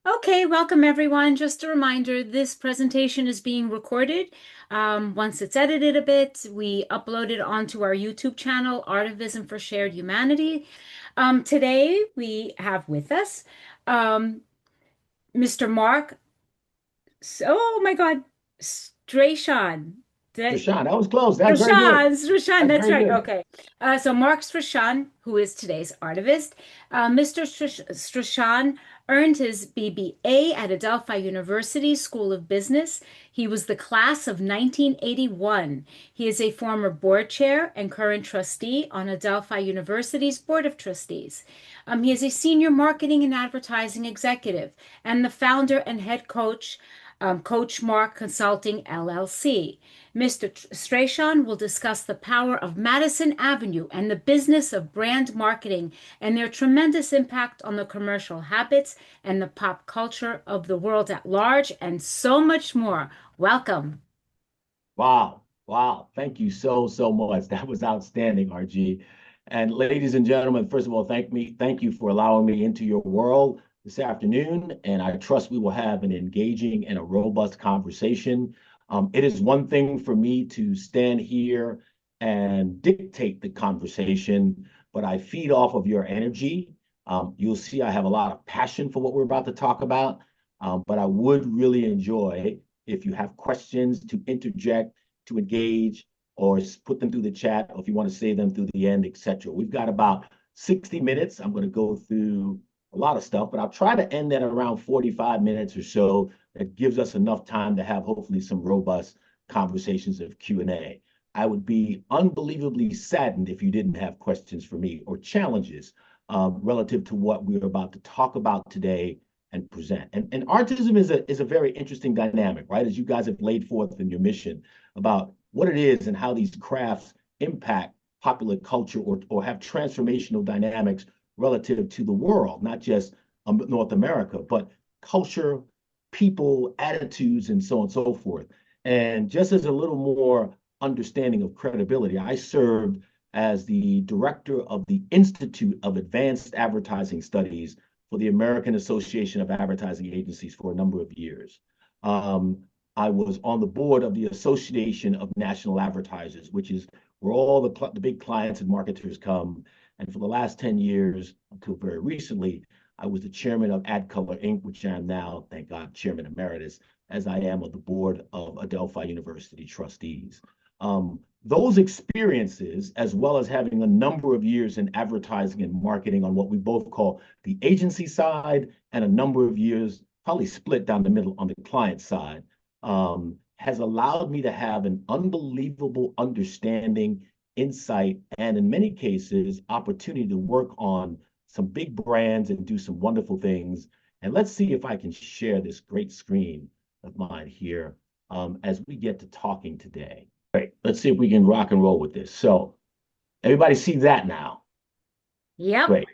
Okay, welcome everyone. Just a reminder, this presentation is being recorded. Once it's edited a bit, we upload it onto our YouTube channel, Artivism for Shared Humanity. Today we have with us um, Mr. Mark. Oh my God, Strachan. Strachan, that was close. That's very good. Strachan, That's that's very right. good. Okay. So Mark Strachan, who is today's artivist, Mr. Strachan earned his BBA at Adelphi University School of Business. He was the class of 1981. He is a former board chair and current trustee on Adelphi University's Board of Trustees. He is a senior marketing and advertising executive and the founder and head coach, Coach Mark Consulting LLC. Mr. Strachan will discuss the power of Madison Avenue and the business of brand marketing and their tremendous impact on the commercial habits and the pop culture of the world at large, and so much more. Welcome. Wow. Wow. Thank you so much. That was outstanding, RG. And ladies and gentlemen, first of all, thank you for allowing me into your world this afternoon. And I trust we will have an engaging and a robust conversation. It is one thing for me to stand here and dictate the conversation, but I feed off of your energy. You'll see I have a lot of passion for what we're about to talk about, but I would really enjoy if you have questions to interject, to engage, or put them through the chat, or if you want to save them through the end, etc. We've got about 60 minutes. I'm going to go through a lot of stuff, but I'll try to end at around 45 minutes or so. That gives us enough time to have hopefully some robust conversations of Q&A. I would be unbelievably saddened if you didn't have questions for me or challenges relative to what we're about to talk about today and present. And artism is a very interesting dynamic, right? As you guys have laid forth in your mission about what it is and how these crafts impact popular culture or have transformational dynamics relative to the world, not just North America, but culture, people, attitudes, and so on and so forth. And just as a little more understanding of credibility, I served as the director of the Institute of Advanced Advertising Studies for the American Association of Advertising Agencies for a number of years. I was on the board of the Association of National Advertisers, which is where all the big clients and marketers come. And for the last 10 years, until very recently, I was the chairman of AdColor Inc., which I am now, thank God, chairman emeritus, as I am of the board of Adelphi University Trustees. Those experiences, as well as having a number of years in advertising and marketing on what we both call the agency side, and a number of years, probably split down the middle on the client side, has allowed me to have an unbelievable understanding, insight, and in many cases, opportunity to work on some big brands and do some wonderful things. And let's see if I can share this great screen of mine here as we get to talking today. Great. Let's see if we can rock and roll with this. So everybody see that now. Yep. Great.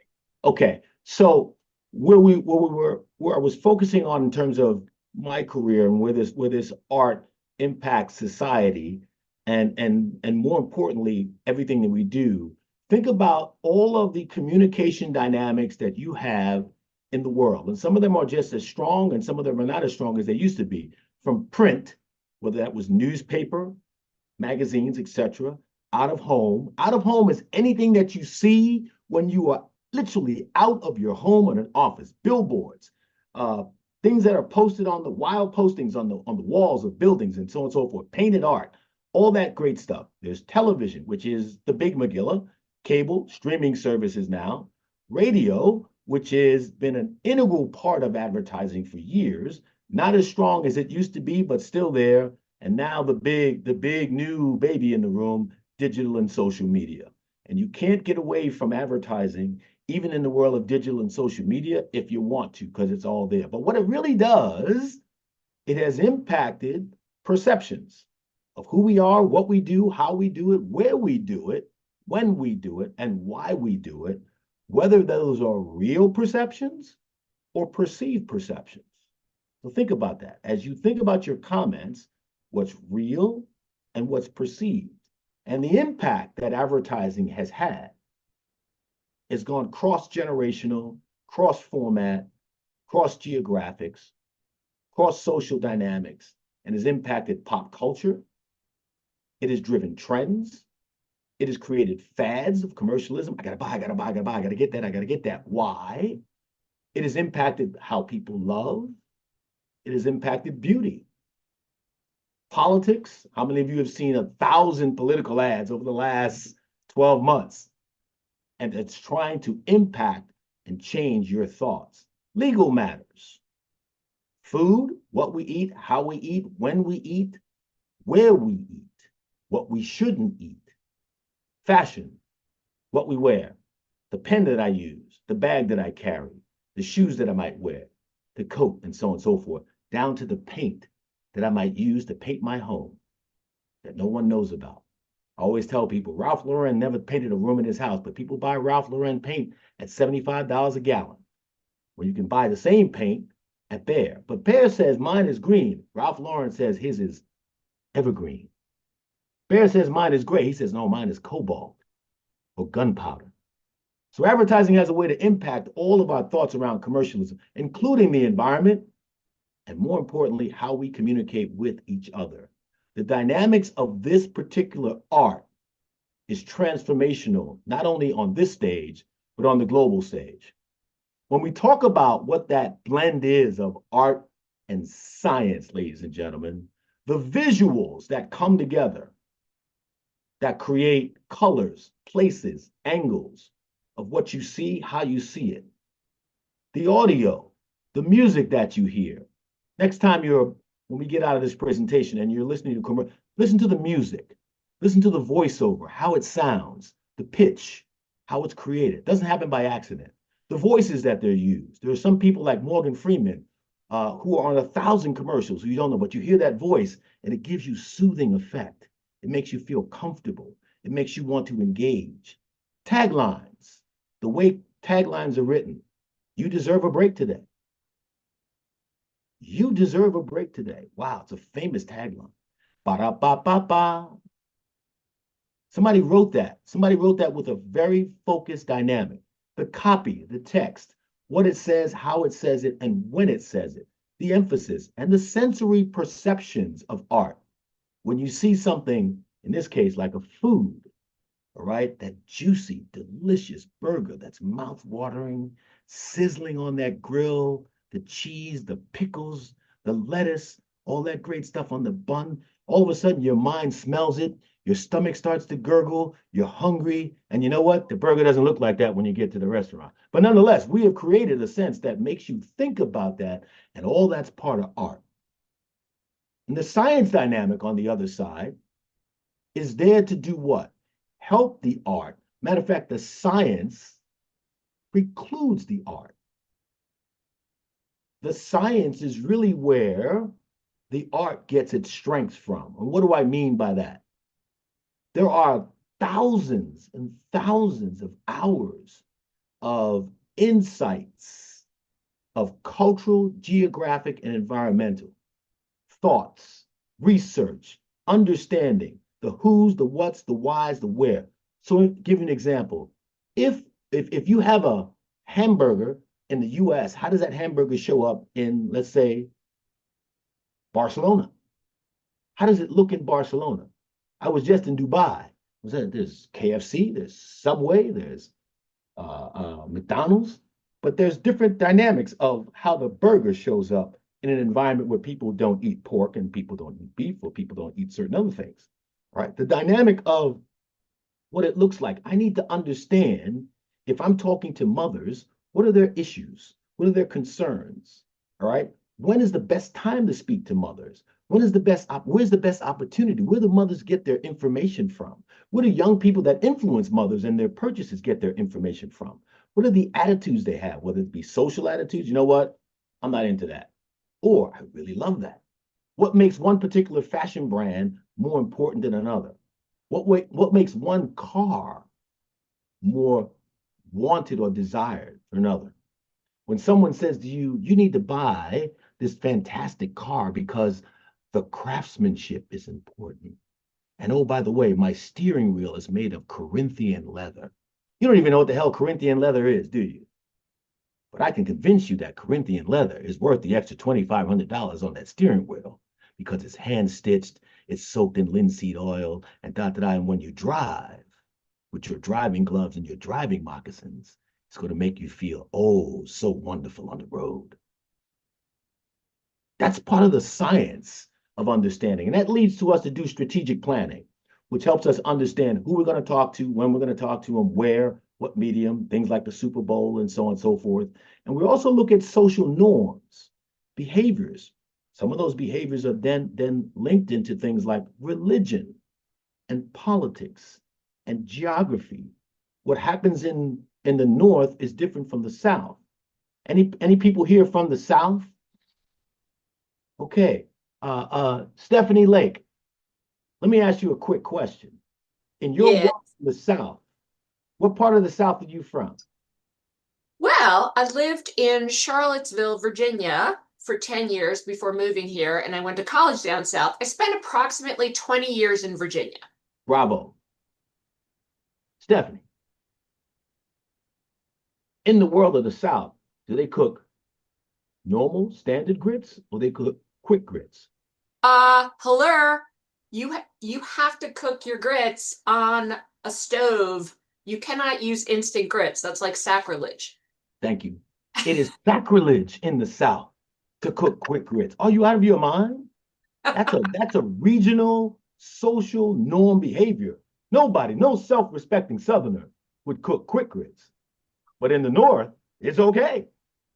Okay. So where I was focusing on in terms of my career and where this art impacts society and more importantly, everything that we do, think about all of the communication dynamics that you have in the world. And some of them are just as strong and some of them are not as strong as they used to be. From print, whether that was newspaper, magazines, etc. Out of home. Out of home is anything that you see when you are literally out of your home or an office, billboards, things that are posted on the wild postings on the walls of buildings and so on and so forth, painted art, all that great stuff. There's television, which is the big Megillah, cable, streaming services now, radio, which has been an integral part of advertising for years, not as strong as it used to be, but still there. And now the big new baby in the room, digital and social media. And you can't get away from advertising, even in the world of digital and social media, if you want to, because it's all there. But what it really does, it has impacted perceptions of who we are, what we do, how we do it, where we do it, when we do it, and why we do it, whether those are real perceptions or perceived perceptions. So think about that. As you think about your comments, what's real and what's perceived. And the impact that advertising has had has gone cross-generational, cross-format, cross geographics, cross social dynamics, and has impacted pop culture. It has driven trends. It has created fads of commercialism. I gotta buy, I gotta buy, I gotta buy, I gotta get that, I gotta get that. Why? It has impacted how people love. It has impacted beauty. Politics. How many of you have seen 1,000 political ads over the last 12 months? And it's trying to impact and change your thoughts. Legal matters. Food, what we eat, how we eat, when we eat, where we eat, what we shouldn't eat. Fashion, what we wear, the pen that I use, the bag that I carry, the shoes that I might wear, the coat, and so on and so forth, down to the paint that I might use to paint my home that no one knows about. I always tell people Ralph Lauren never painted a room in his house, but people buy Ralph Lauren paint at $75 a gallon, when you can buy the same paint at Behr. But Behr says mine is green. Ralph Lauren says his is evergreen. Behr says mine is gray. He says, no, mine is cobalt or gunpowder. So advertising has a way to impact all of our thoughts around commercialism, including the environment, and more importantly, how we communicate with each other. The dynamics of this particular art is transformational, not only on this stage, but on the global stage. When we talk about what that blend is of art and science, ladies and gentlemen, the visuals that come together, that create colors, places, angles of what you see, how you see it. The audio, the music that you hear. Next time when we get out of this presentation and you're listening to commercial, listen to the music, listen to the voiceover, how it sounds, the pitch, how it's created. It doesn't happen by accident. The voices that they're used. There are some people like Morgan Freeman who are on 1,000 commercials who you don't know, but you hear that voice and it gives you soothing effect. It makes you feel comfortable. It makes you want to engage. Taglines, the way taglines are written. You deserve a break today. You deserve a break today. Wow, it's a famous tagline. Ba-da-ba-ba-ba. Somebody wrote that. Somebody wrote that with a very focused dynamic. The copy, the text, what it says, how it says it, and when it says it. The emphasis and the sensory perceptions of art. When you see something, in this case, like a food, all right, that juicy, delicious burger that's mouth-watering, sizzling on that grill, the cheese, the pickles, the lettuce, all that great stuff on the bun, all of a sudden your mind smells it, your stomach starts to gurgle, you're hungry, and you know what? The burger doesn't look like that when you get to the restaurant. But nonetheless, we have created a sense that makes you think about that, and all that's part of art. And the science dynamic on the other side is there to do what? Help the art. Matter of fact, the science precludes the art. The science is really where the art gets its strength from. And what do I mean by that? There are thousands and thousands of hours of insights of cultural, geographic, and environmental thoughts, research, understanding, the who's, the what's, the why's, the where. So I'll give you an example. If you have a hamburger in the US, how does that hamburger show up in, let's say, Barcelona? How does it look in Barcelona? I was just in Dubai. There's KFC, there's Subway, there's McDonald's, but there's different dynamics of how the burger shows up in an environment where people don't eat pork and people don't eat beef or people don't eat certain other things, right? The dynamic of what it looks like. I need to understand, if I'm talking to mothers, what are their issues? What are their concerns? All right. When is the best time to speak to mothers? Where's the best opportunity? Where do mothers get their information from? Where do young people that influence mothers and their purchases get their information from? What are the attitudes they have, whether it be social attitudes? You know what? I'm not into that. Or I really love that. What makes one particular fashion brand more important than another? What makes one car more wanted or desired than another? When someone says to you, you need to buy this fantastic car because the craftsmanship is important. And oh, by the way, my steering wheel is made of Corinthian leather. You don't even know what the hell Corinthian leather is, do you? But I can convince you that Corinthian leather is worth the extra $2,500 on that steering wheel because it's hand stitched, it's soaked in linseed oil, and da da da. And when you drive with your driving gloves and your driving moccasins, it's going to make you feel oh so wonderful on the road. That's part of the science of understanding. And that leads to us to do strategic planning, which helps us understand who we're going to talk to, when we're going to talk to them, where, what medium, things like the Super Bowl and so on and so forth. And we also look at social norms, behaviors. Some of those behaviors are then linked into things like religion and politics and geography. What happens in the North is different from the South. Any people here from the South? Okay. Stephanie Lake, let me ask you a quick question. In your Yeah. walk in the South, what part of the South are you from? Well, I lived in Charlottesville, Virginia for 10 years before moving here, and I went to college down south. I spent approximately 20 years in Virginia. Bravo. Stephanie, in the world of the South, do they cook normal standard grits or they cook quick grits? Hello, you have to cook your grits on a stove. You cannot use instant grits. That's like sacrilege. Thank you. It is sacrilege in the South to cook quick grits. Are you out of your mind? That's a regional social norm behavior. Nobody, no self-respecting Southerner would cook quick grits. But in the North, it's okay.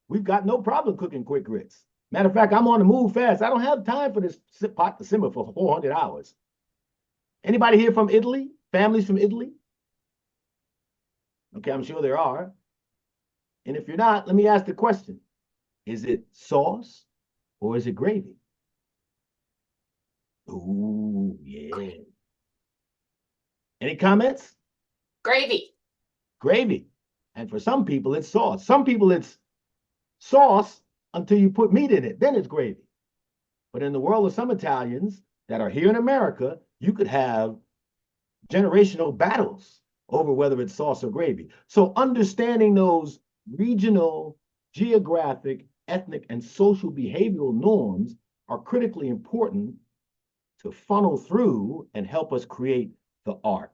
We've got no problem cooking quick grits. Matter of fact, I'm on the move fast. I don't have time for this pot to simmer for 400 hours. Anybody here from Italy? Families from Italy? Okay, I'm sure there are. And if you're not, let me ask the question. Is it sauce or is it gravy? Ooh, yeah. Any comments? Gravy. Gravy. And for some people, it's sauce. Some people, it's sauce until you put meat in it. Then it's gravy. But in the world of some Italians that are here in America, you could have generational battles over whether it's sauce or gravy. So understanding those regional, geographic, ethnic, and social behavioral norms are critically important to funnel through and help us create the art.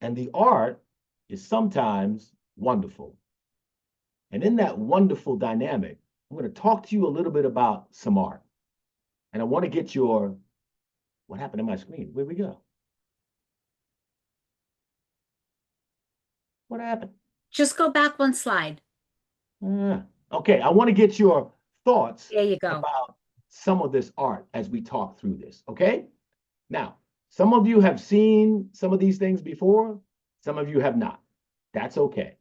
And the art is sometimes wonderful. And in that wonderful dynamic, I'm going to talk to you a little bit about some art. And I want to get your, what happened to my screen? Where'd we go? What happened? Just go back one slide. Okay, I want to get your thoughts There you go. about some of this art as we talk through this, okay? Now, some of you have seen some of these things before, some of you have not. That's okay.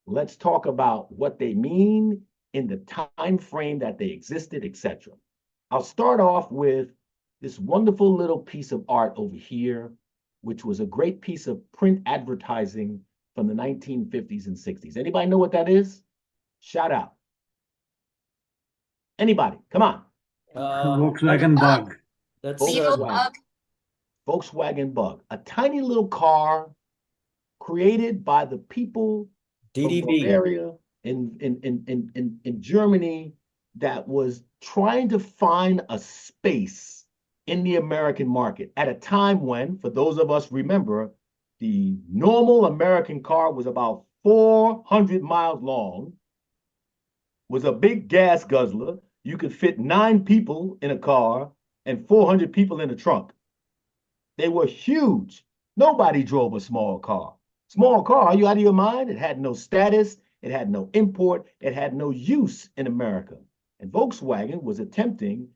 Let's talk about what they mean in the time frame that they existed, etc. I'll start off with this wonderful little piece of art over here, which was a great piece of print advertising from the 1950s and 60s. Anybody know what that is? Shout out. Anybody? Come on. Volkswagen Bug. That's Beetle Bug. Volkswagen Bug, a tiny little car created by the people DDB. from Bavaria in Germany that was trying to find a space in the American market at a time when, for those of us remember, the normal American car was about 400 miles long, was a big gas guzzler. You could fit 9 people in a car and 400 people in a trunk. They were huge. Nobody drove a small car. Small car, are you out of your mind? It had no status. It had no import. It had no use in America. And Volkswagen was attempting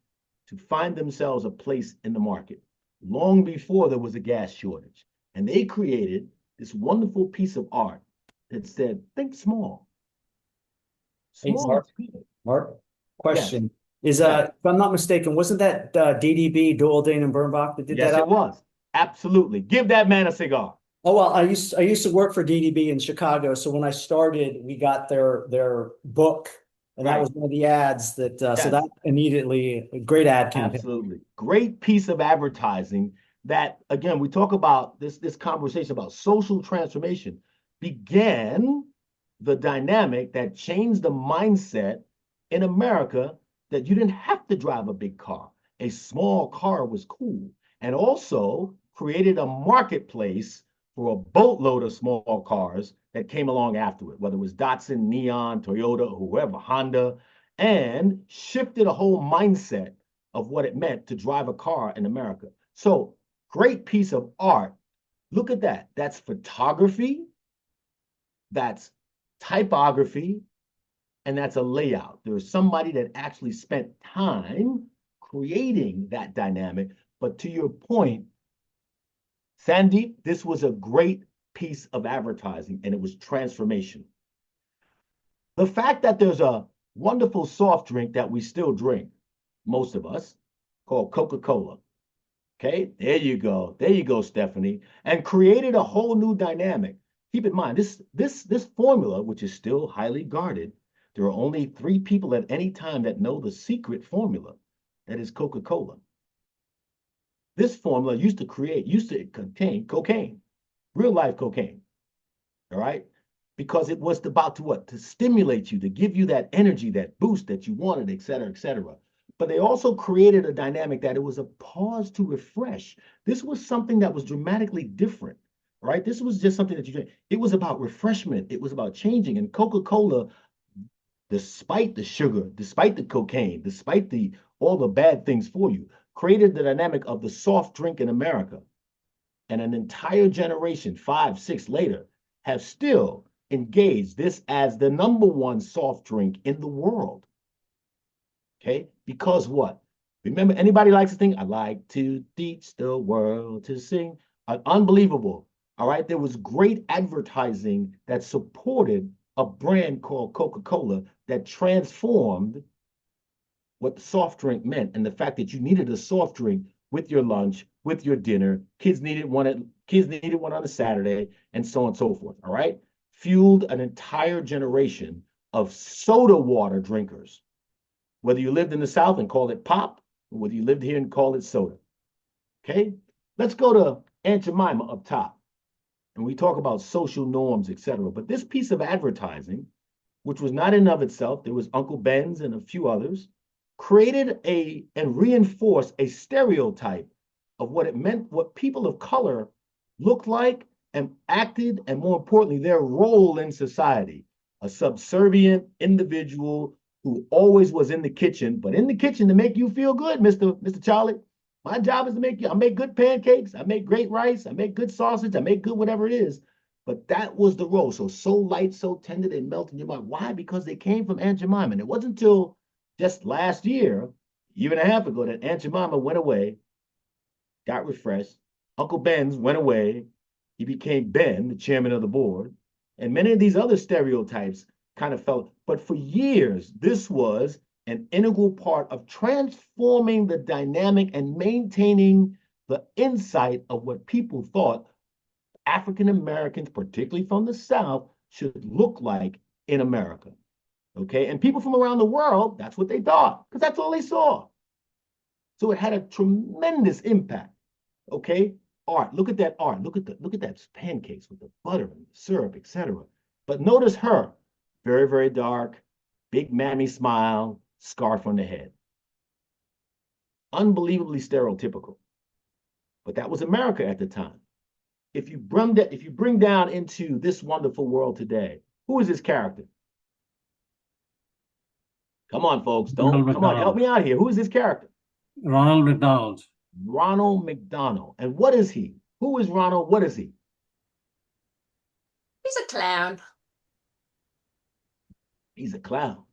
to find themselves a place in the market long before there was a gas shortage. And they created this wonderful piece of art that said, think small. Small. Hey, Mark, question. Yes. If I'm not mistaken, wasn't that DDB, Doldane and Bernbach that did that? Yes, it was. Absolutely. Give that man a cigar. Oh, well, I used to work for DDB in Chicago. So when I started, we got their book, and that was one of the ads that, so that immediately, a great ad campaign. Absolutely. Great piece of advertising that, again, we talk about this conversation about social transformation began the dynamic that changed the mindset in America that you didn't have to drive a big car. A small car was cool, and also created a marketplace for a boatload of small cars that came along after it, whether it was Datsun, Neon, Toyota, whoever, Honda, and shifted a whole mindset of what it meant to drive a car in America. So, great piece of art. Look at that. That's photography, that's typography, and that's a layout. There's somebody that actually spent time creating that dynamic. But to your point, Sandeep, this was a great piece of advertising, and it was transformation. The fact that there's a wonderful soft drink that we still drink, most of us, called Coca-Cola. Okay, there you go. There you go, Stephanie. And created a whole new dynamic. Keep in mind, this formula, which is still highly guarded, there are only 3 people at any time that know the secret formula, that is Coca-Cola. This formula used to contain cocaine, real life cocaine. All right? Because it was about to what? To stimulate you, to give you that energy, that boost that you wanted, et cetera, et cetera. But they also created a dynamic that it was a pause to refresh. This was something that was dramatically different, right? This was just something that you did. It was about refreshment. It was about changing. And Coca-Cola, despite the sugar, despite the cocaine, despite all the bad things for you, created the dynamic of the soft drink in America. And an entire generation, 5, 6 later, have still engaged this as the #1 soft drink in the world. Okay, because what? Remember, anybody likes to sing? I like to teach the world to sing. Unbelievable. All right, there was great advertising that supported a brand called Coca-Cola that transformed what the soft drink meant, and the fact that you needed a soft drink with your lunch, with your dinner. Kids needed one on a Saturday, and so on and so forth. All right, fueled an entire generation of soda water drinkers. Whether you lived in the South and called it pop, or whether you lived here and called it soda. Okay? Let's go to Aunt Jemima up top. And we talk about social norms, etc. But this piece of advertising, which was not in of itself, there was Uncle Ben's and a few others, created and reinforced a stereotype of what it meant, what people of color looked like and acted, and more importantly, their role in society. A subservient individual who always was in the kitchen, but in the kitchen to make you feel good, Mr. Charlie. My job is to I make good pancakes, I make great rice, I make good sausage, I make good whatever it is. But that was the role. So light, so tender, they melt in your mind. Why? Because they came from Aunt Jemima. And it wasn't until just last year, year and a half ago, that Aunt Jemima went away, got refreshed. Uncle Ben's went away. He became Ben, the chairman of the board. And many of these other stereotypes kind of felt, but for years, this was an integral part of transforming the dynamic and maintaining the insight of what people thought African Americans, particularly from the South, should look like in America. Okay, and people from around the world, that's what they thought, because that's all they saw. So it had a tremendous impact. Okay, art. Look at that art. Look at that pancakes with the butter and the syrup, etc. But notice her. Very, very dark, big mammy smile, scarf on the head. Unbelievably stereotypical. But that was America at the time. If you bring down into this wonderful world today, who is this character? Come on, folks. Come on, help me out here. Who is this character? Ronald McDonald. Ronald McDonald. And what is he? Who is Ronald? What is he? He's a clown. He's a clown.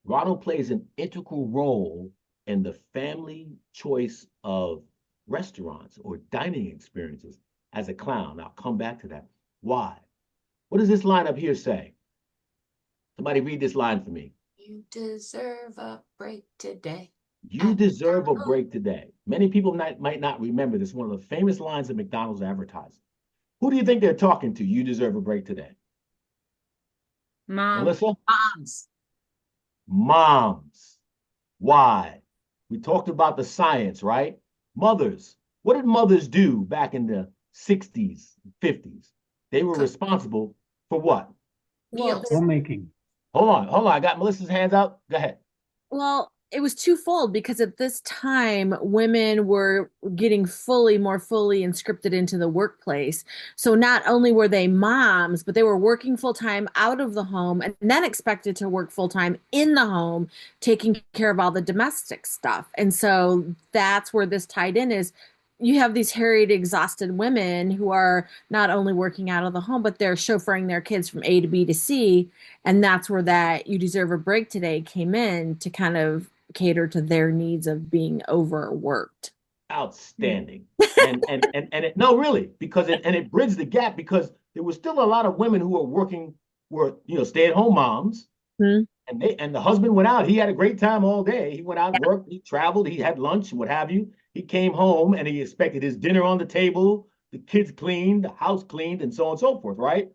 Ronald plays an integral role in the family choice of restaurants or dining experiences as a clown. I'll come back to that. Why? What does this line up here say? Somebody read this line for me. You deserve a break today. You deserve a break today. Many people might not remember this. One of the famous lines of McDonald's advertising. Who do you think they're talking to? You deserve a break today. Mom. Melissa? Moms. Moms. Why? We talked about the science, right? Mothers. What did mothers do back in the 60s, 50s? They were responsible for what? meals. Homemaking. Hold on. I got Melissa's hands up. Go ahead. Well, it was twofold because at this time, women were getting more fully inscripted into the workplace. So not only were they moms, but they were working full time out of the home and then expected to work full time in the home, taking care of all the domestic stuff. And so that's where this tied in is you have these harried, exhausted women who are not only working out of the home, but they're chauffeuring their kids from A to B to C. And that's where that "you deserve a break today" came in to kind of cater to their needs of being overworked. Outstanding. No, really, because it bridged the gap because there was still a lot of women who were stay-at-home moms. Hmm. And the husband went out. He had a great time all day. He went out, worked, he traveled, he had lunch, what have you. He came home and he expected his dinner on the table, the kids cleaned, the house cleaned, and so on and so forth, right?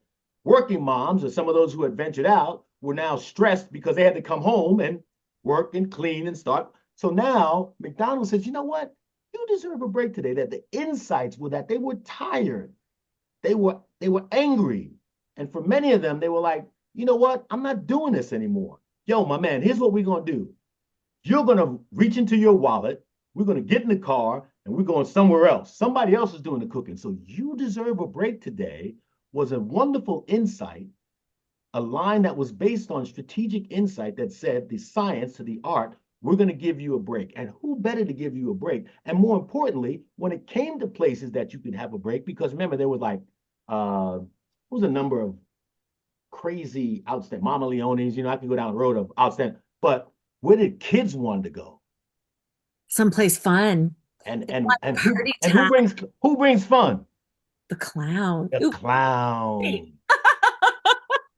Working moms, or some of those who had ventured out, were now stressed because they had to come home and work and clean and start. So now McDonald's says, you know what? You deserve a break today. That the insights were that they were tired. They were angry. And for many of them, they were like, you know what? I'm not doing this anymore. Yo, my man, here's what we're going to do. You're going to reach into your wallet. We're going to get in the car and we're going somewhere else. Somebody else is doing the cooking. So you deserve a break today was a wonderful insight, a line that was based on strategic insight that said the science to the art, we're going to give you a break. And who better to give you a break? And more importantly, when it came to places that you could have a break, because remember, there was like, what was a number of crazy outstanding Mama Leone's, I can go down the road of outstanding, but where did kids want to go? Someplace fun. And Party who brings fun? The clown. The clown.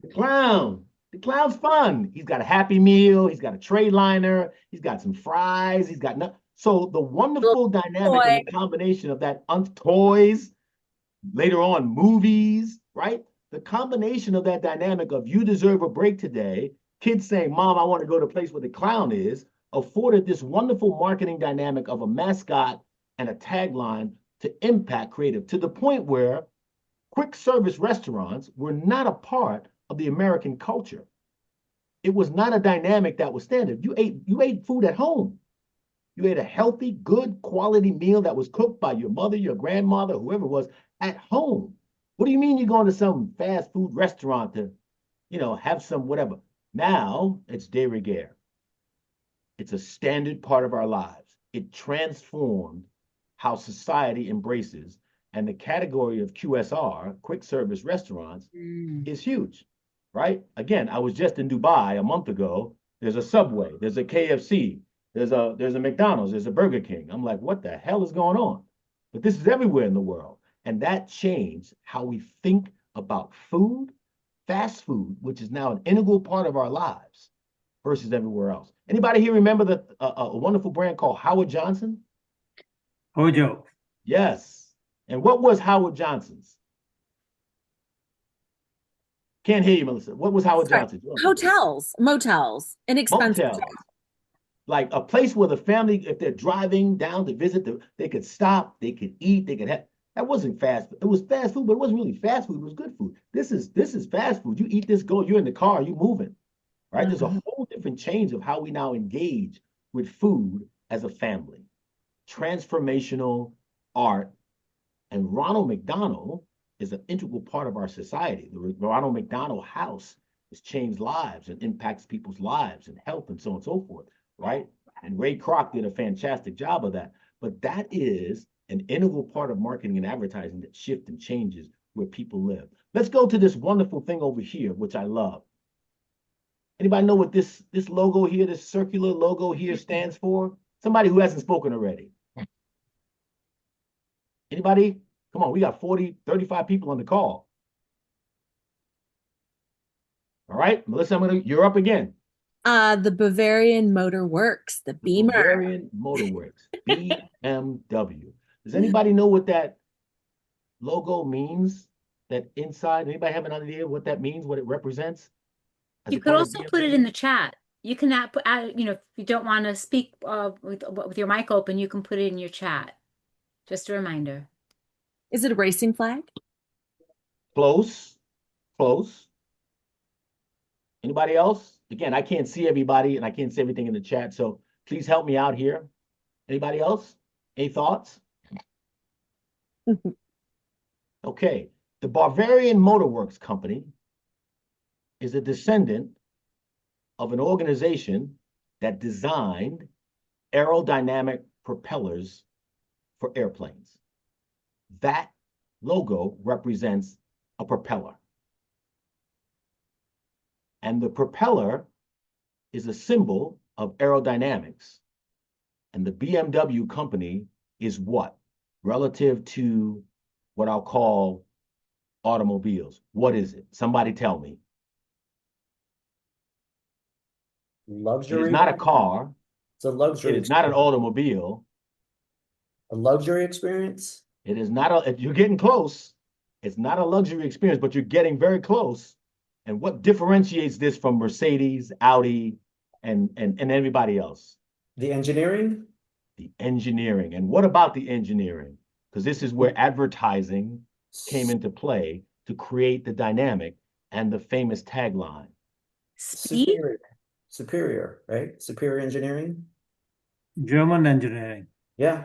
The clown. The clown's fun. He's got a Happy Meal. He's got a tray liner. He's got some fries. He's got so the wonderful dynamic and the combination of that toys, later on movies, right? The combination of that dynamic of you deserve a break today, kids saying, Mom, I want to go to a place where the clown is, afforded this wonderful marketing dynamic of a mascot and a tagline to impact creative to the point where quick service restaurants were not a part of the American culture. It was not a dynamic that was standard. You ate food at home. You ate a healthy, good quality meal that was cooked by your mother, your grandmother, whoever it was at home. What do you mean you're going to some fast food restaurant to, have some whatever? Now it's de rigueur. It's a standard part of our lives. It transformed how society embraces, and the category of QSR, quick service restaurants, is huge, right? Again, I was just in Dubai a month ago. There's a Subway, there's a KFC, there's a McDonald's, there's a Burger King. I'm like, what the hell is going on? But this is everywhere in the world. And that changed how we think about food, fast food, which is now an integral part of our lives versus everywhere else. Anybody here remember a wonderful brand called Howard Johnson? Hojo. Yes. And what was Howard Johnson's? Can't hear you, Melissa. What was Howard Johnson's? Hotels, motels, inexpensive. Motels. Like a place where the family, if they're driving down to visit, they could stop, they could eat, they could have. That wasn't fast. It was fast food, but it wasn't really fast food. It was good food. This is fast food. You eat this, go. You're in the car. You're moving, right? There's a whole different change of how we now engage with food as a family. Transformational art, and Ronald McDonald is an integral part of our society. The Ronald McDonald House has changed lives and impacts people's lives and health and so on and so forth, right? And Ray Kroc did a fantastic job of that. But that is an integral part of marketing and advertising that shifts and changes where people live. Let's go to this wonderful thing over here, which I love. Anybody know what this logo here, this circular logo here stands for? Somebody who hasn't spoken already. Anybody? Come on, we got 35 people on the call. All right, Melissa, you're up again. The Bavarian Motor Works, the Beamer. Bavarian Motor Works, BMW. Does anybody know what that logo means? That inside, anybody have an idea what that means, what it represents? You could also put it in the chat. You can add, if you don't want to speak with your mic open, you can put it in your chat. Just a reminder. Is it a racing flag? Close. Anybody else? Again, I can't see everybody and I can't see everything in the chat, so please help me out here. Anybody else? Any thoughts? Okay. The Bavarian Motor Works Company is a descendant of an organization that designed aerodynamic propellers for airplanes. That logo represents a propeller. And the propeller is a symbol of aerodynamics. And the BMW company is what? Relative to what I'll call automobiles. What is it? Somebody tell me. Luxury. It is not a car. It's a luxury. It is not an automobile. A luxury experience. It is not a, you're getting close. It's not a luxury experience, but you're getting very close. And what differentiates this from Mercedes, Audi, and everybody else? The engineering. The engineering. And what about the engineering? Because this is where advertising came into play to create the dynamic and the famous tagline. Speed? Superior, right? Superior engineering. German engineering. Yeah.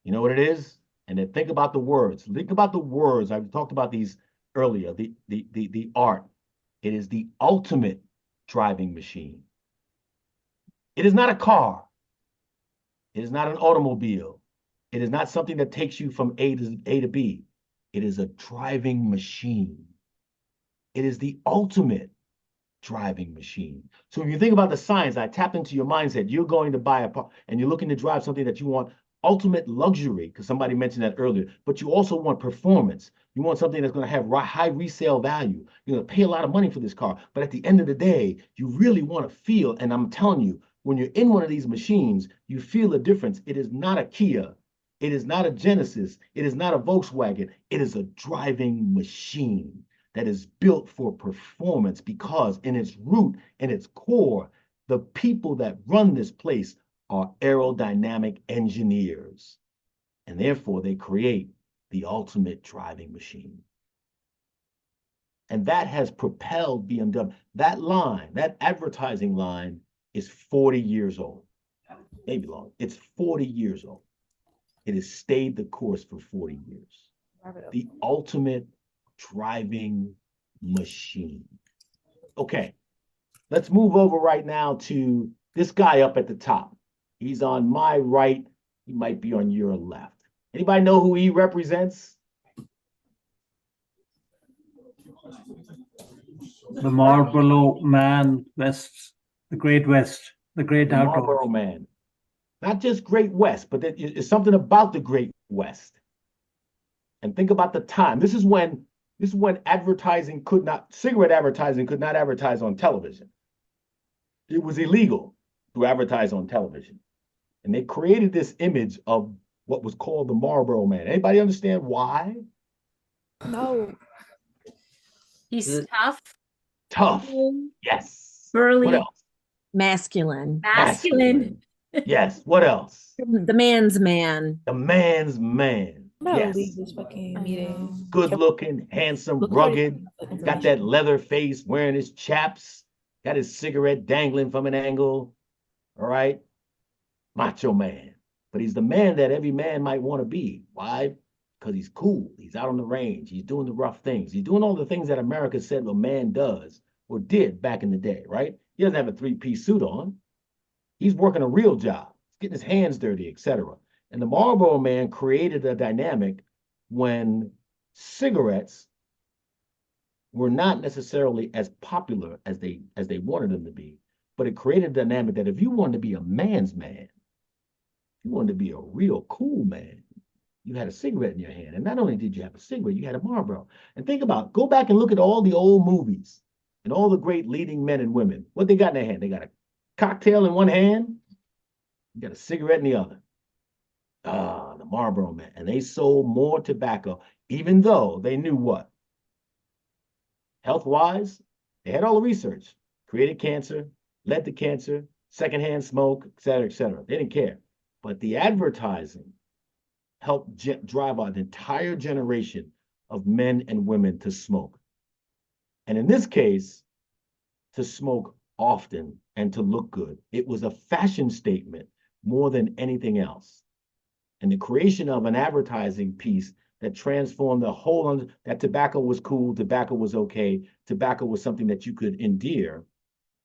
You know what it is? And then think about the words. Think about the words. I've talked about these earlier. The art. It is the ultimate driving machine. It is not a car. It is not an automobile. It is not something that takes you from A to B. It is a driving machine. It is the ultimate driving machine. So if you think about the science, I tap into your mindset. You're going to buy a car and you're looking to drive something that you want ultimate luxury, because somebody mentioned that earlier, but you also want performance. You want something that's going to have high resale value. You're going to pay a lot of money for this car, but at the end of the day, you really want to feel, and I'm telling you, when you're in one of these machines, you feel a difference. It is not a Kia. It is not a Genesis. It is not a Volkswagen. It is a driving machine that is built for performance, because in its root, in its core, the people that run this place are aerodynamic engineers. And therefore, they create the ultimate driving machine. And that has propelled BMW. That line, that advertising line, is 40 years old. Maybe longer. It's 40 years old. It has stayed the course for 40 years. The ultimate driving machine. Okay, let's move over right now to this guy up at the top. He's on my right. He might be on your left. Anybody know who he represents? The Marlboro Man, West, the Great West, the Great The Outdoors. Marlboro Man. Not just Great West, but it's something about the Great West. And think about the time. This is when advertising cigarette advertising could not advertise on television. It was illegal to advertise on television. And they created this image of what was called the Marlboro Man. Anybody understand why? No. He's tough, Tough. Yes. burly, What else? Masculine. masculine. Yes. What else? The man's man. The man's man. I'm gonna Yes. leave this fucking meeting. Good looking, handsome, Look rugged, for got that leather face, wearing his chaps, got his cigarette dangling from an angle. All right. Macho man. But he's the man that every man might want to be. Why? Because he's cool. He's out on the range. He's doing the rough things. He's doing all the things that America said a man does or did back in the day, right? He doesn't have a three-piece suit on. He's working a real job. He's getting his hands dirty, etc. And the Marlboro Man created a dynamic when cigarettes were not necessarily as popular as they wanted them to be. But it created a dynamic that if you wanted to be a man's man, if you wanted to be a real cool man, you had a cigarette in your hand. And not only did you have a cigarette, you had a Marlboro. And think about, go back and look at all the old movies and all the great leading men and women. What they got in their hand? They got a cocktail in one hand, you got a cigarette in the other. Ah, the Marlboro Man. And they sold more tobacco, even though they knew what? Health-wise, they had all the research. Created cancer, led to cancer, secondhand smoke, et cetera, et cetera. They didn't care. But the advertising helped drive an entire generation of men and women to smoke. And in this case, to smoke often and to look good. It was a fashion statement more than anything else. And the creation of an advertising piece that transformed the whole, that tobacco was cool, tobacco was okay, tobacco was something that you could endear,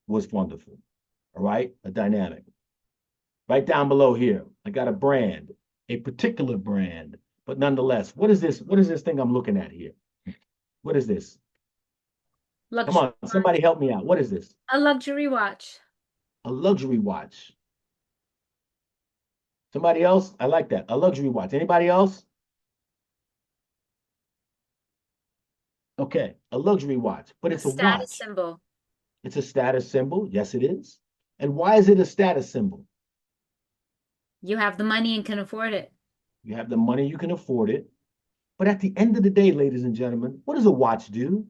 was wonderful. All right, a dynamic. Right down below here, I got a brand, a particular brand, but nonetheless, what is this? What is this thing I'm looking at here? What is this? Luxury Come on, somebody help me out. What is this? A luxury watch. A luxury watch. Somebody else? I like that. A luxury watch. Anybody else? Okay, a luxury watch, but it's a status watch. symbol. It's a status symbol. Yes, it is. And why is it a status symbol? You have the money and can afford it. You have the money, you can afford it. But at the end of the day, ladies and gentlemen, what does a watch do?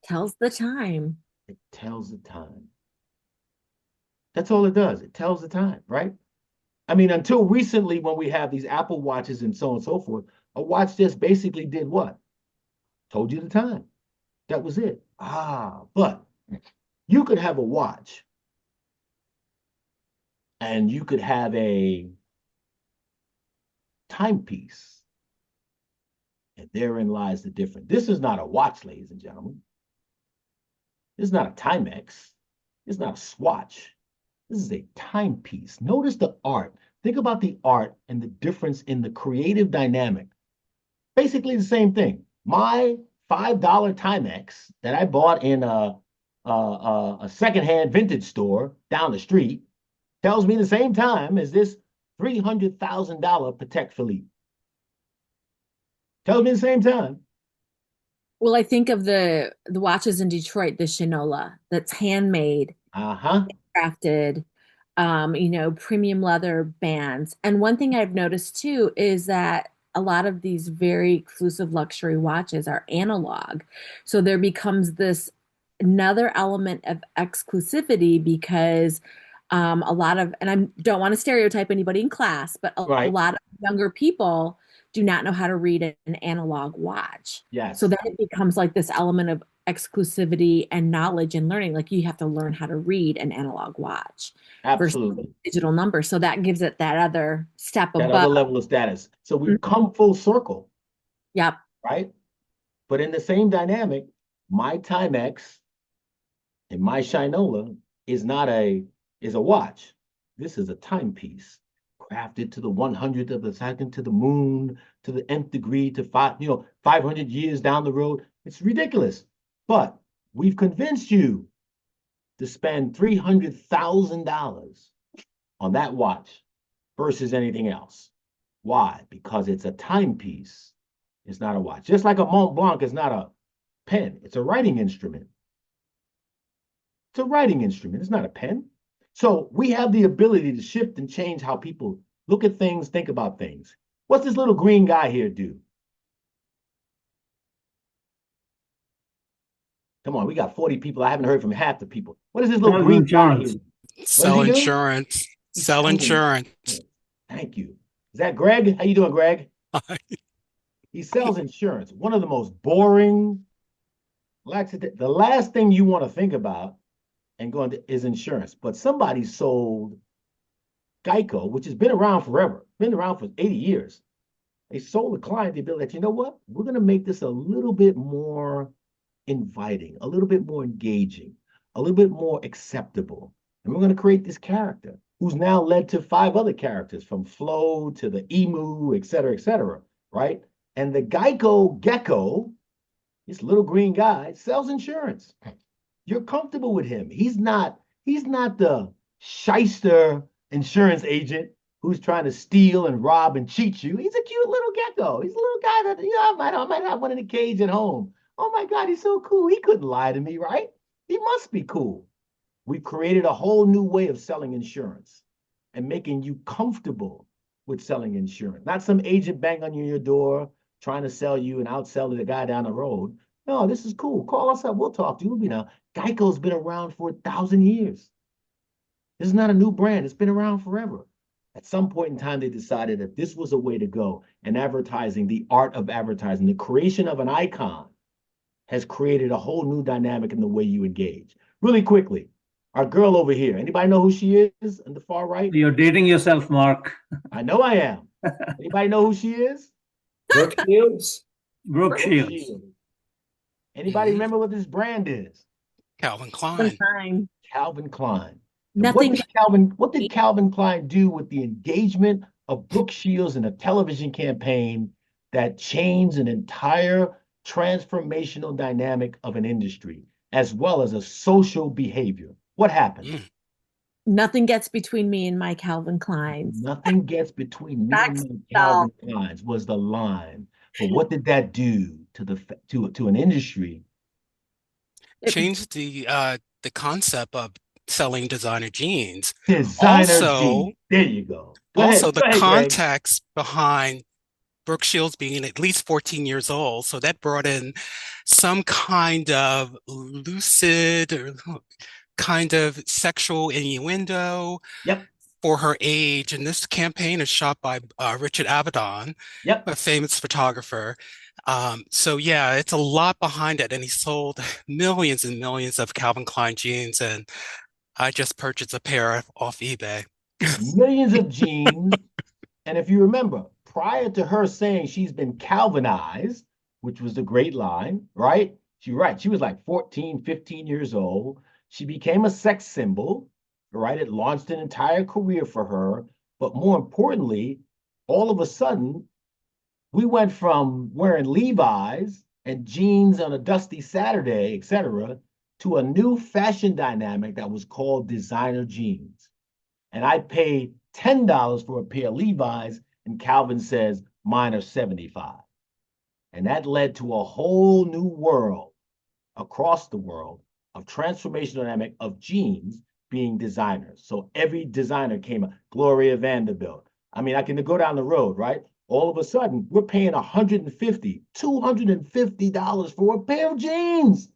Tells the time. It tells the time. That's all it does. It tells the time, right? I mean, until recently, when we have these Apple watches and so on and so forth, a watch just basically did what? Told you the time. That was it. But you could have a watch and you could have a timepiece. And therein lies the difference. This is not a watch, ladies and gentlemen. This is not a Timex. It's not a swatch. This is a timepiece. Notice the art. Think about the art and the difference in the creative dynamic. Basically the same thing. My $5 Timex that I bought in a secondhand vintage store down the street tells me the same time as this $300,000 Patek Philippe. Tells me the same time. Well, I think of the watches in Detroit, the Shinola, that's handmade, crafted, premium leather bands. And one thing I've noticed too is that a lot of these very exclusive luxury watches are analog. So there becomes this another element of exclusivity because a lot of, and I don't want to stereotype anybody in class, but a lot of younger people do not know how to read an analog watch. Yes. So then it becomes like this element of exclusivity and knowledge and learning. Like you have to learn how to read an analog watch. Absolutely. Versus digital number. So that gives it that other step above. That other level of status. So we've come full circle. Yep. Right? But in the same dynamic, my Timex and my Shinola is a watch. This is a timepiece. Crafted to the 100th of a second, to the moon, to the nth degree, to 500 years down the road. It's ridiculous. But we've convinced you to spend $300,000 on that watch versus anything else. Why? Because it's a timepiece. It's not a watch. Just like a Mont Blanc is not a pen. It's a writing instrument. It's a writing instrument. It's not a pen. So we have the ability to shift and change how people look at things, think about things. What's this little green guy here do? Come on, we got 40 people. I haven't heard from half the people. What is this little green guy here? Sell insurance. Sell insurance. Thank you. Is that Greg? How you doing, Greg? He sells insurance. One of the most boring, the last thing you want to think about and going to is insurance. But somebody sold Geico, which has been around forever, been around for 80 years. They sold the client the ability that, you know what? We're going to make this a little bit more inviting, a little bit more engaging, a little bit more acceptable. And we're going to create this character who's now led to 5 other characters, from Flo to the Emu, et cetera, right? And the Geico gecko, this little green guy, sells insurance. You're comfortable with him. He's not the shyster insurance agent who's trying to steal and rob and cheat you. He's a cute little gecko. He's a little guy that, I might have one in a cage at home. Oh my God, he's so cool. He couldn't lie to me, right? He must be cool. We've created a whole new way of selling insurance and making you comfortable with selling insurance. Not some agent bang on your door trying to sell you and outsell the guy down the road. No, this is cool. Call us up. We'll talk to you. Geico's been around for 1,000 years. This is not a new brand. It's been around forever. At some point in time, they decided that this was a way to go. And advertising, the art of advertising, the creation of an icon has created a whole new dynamic in the way you engage. Really quickly, our girl over here, anybody know who she is on the far right? You're dating yourself, Mark. I know I am. Anybody know who she is? Brooke Shields. Brooke Brooke Shields. Shields. Anybody remember what this brand is? Calvin Klein. Fine. Calvin Klein. And Nothing. what did Calvin Klein do with the engagement of Brooke Shields in a television campaign that changed an entire transformational dynamic of an industry, as well as a social behavior? What happened? Mm. Nothing gets between me and my Calvin Kleins. Nothing gets between me and my Calvin Kleins was the line. But what did that do to an industry? Changed the concept of selling designer jeans. Designer Also, jeans. There you go. Go also ahead. the Go ahead, Greg. context behind Brooke Shields being at least 14 years old. So that brought in some kind of lucid or kind of sexual innuendo Yep. for her age. And this campaign is shot by Richard Avedon, Yep. a famous photographer. So yeah, it's a lot behind it. And he sold millions and millions of Calvin Klein jeans. And I just purchased a pair off eBay. Millions of jeans. And if you remember, prior to her saying she's been Calvinized, which was a great line, right? She was like 14, 15 years old. She became a sex symbol, right? It launched an entire career for her. But more importantly, all of a sudden, we went from wearing Levi's and jeans on a dusty Saturday, etc., to a new fashion dynamic that was called designer jeans. And I paid $10 for a pair of Levi's, and Calvin says mine are 75. And that led to a whole new world across the world of transformational dynamic of jeans being designers. So every designer came up, Gloria Vanderbilt. I mean, I can go down the road, right? All of a sudden, we're paying $150, $250 for a pair of jeans.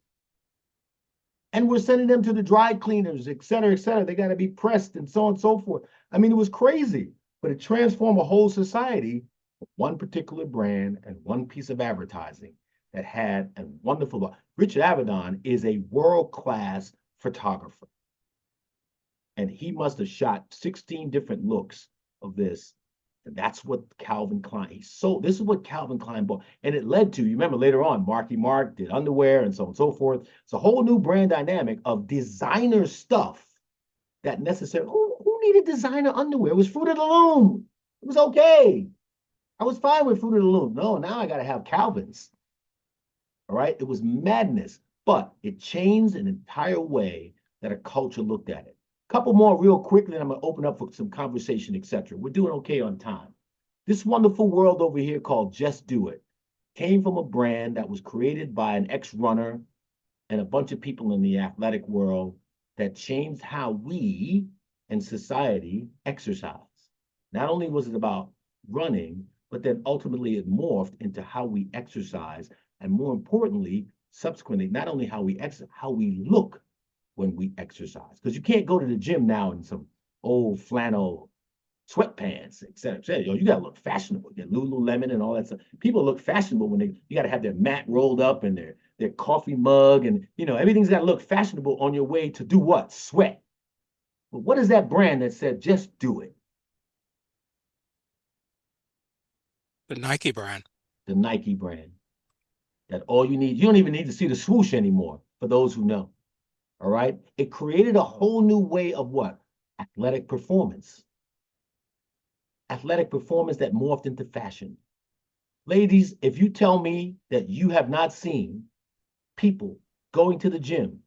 And we're sending them to the dry cleaners, et cetera, et cetera. They got to be pressed and so on and so forth. I mean, it was crazy, but it transformed a whole society, one particular brand and one piece of advertising that had a wonderful. Richard Avedon is a world-class photographer. And he must have shot 16 different looks of this. And that's what Calvin Klein, this is what Calvin Klein bought. And it led to, you remember later on, Marky Mark did underwear and so on and so forth. It's a whole new brand dynamic of designer stuff that necessarily, who needed designer underwear? It was Fruit of the Loom. It was okay. I was fine with Fruit of the Loom. No, now I got to have Calvin's. All right. It was madness, but it changed an entire way that a culture looked at it. Couple more real quickly, and I'm going to open up for some conversation, etc. We're doing okay on time. This wonderful world over here called Just Do It came from a brand that was created by an ex-runner and a bunch of people in the athletic world that changed how we and society exercise. Not only was it about running, but then ultimately it morphed into how we exercise, and more importantly, subsequently, not only how we exercise, how we look when we exercise. Because you can't go to the gym now in some old flannel sweatpants, et cetera, et cetera. You got to look fashionable. You get Lululemon and all that stuff. People look fashionable when you got to have their mat rolled up and their coffee mug, and everything's got to look fashionable on your way to do what? Sweat. But what is that brand that said just do it? The Nike brand. The Nike brand. That all you don't even need to see the swoosh anymore, for those who know. All right. It created a whole new way of what? Athletic performance. Athletic performance that morphed into fashion. Ladies, if you tell me that you have not seen people going to the gym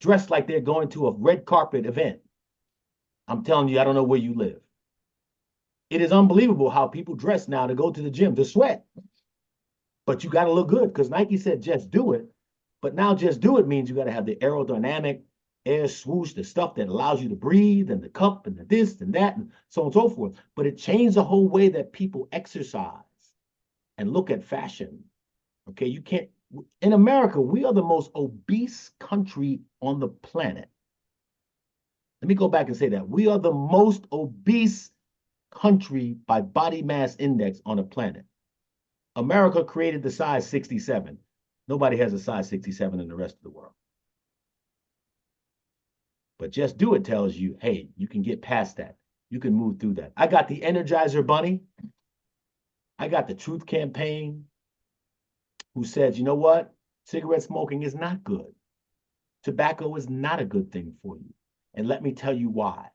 dressed like they're going to a red carpet event, I'm telling you, I don't know where you live. It is unbelievable how people dress now to go to the gym to sweat. But you got to look good because Nike said just do it. But now just do it means you got to have the aerodynamic air swoosh, the stuff that allows you to breathe, and the cup and the this and that and so on and so forth. But it changed the whole way that people exercise and look at fashion. Okay, you can't, in America, we are the most obese country on the planet. Let me go back and say that. We are the most obese country by body mass index on the planet. America created the size 67. Nobody has a size 67 in the rest of the world. But Just Do It tells you, hey, you can get past that. You can move through that. I got the Energizer Bunny. I got the Truth Campaign, who says, you know what? Cigarette smoking is not good. Tobacco is not a good thing for you. And let me tell you why.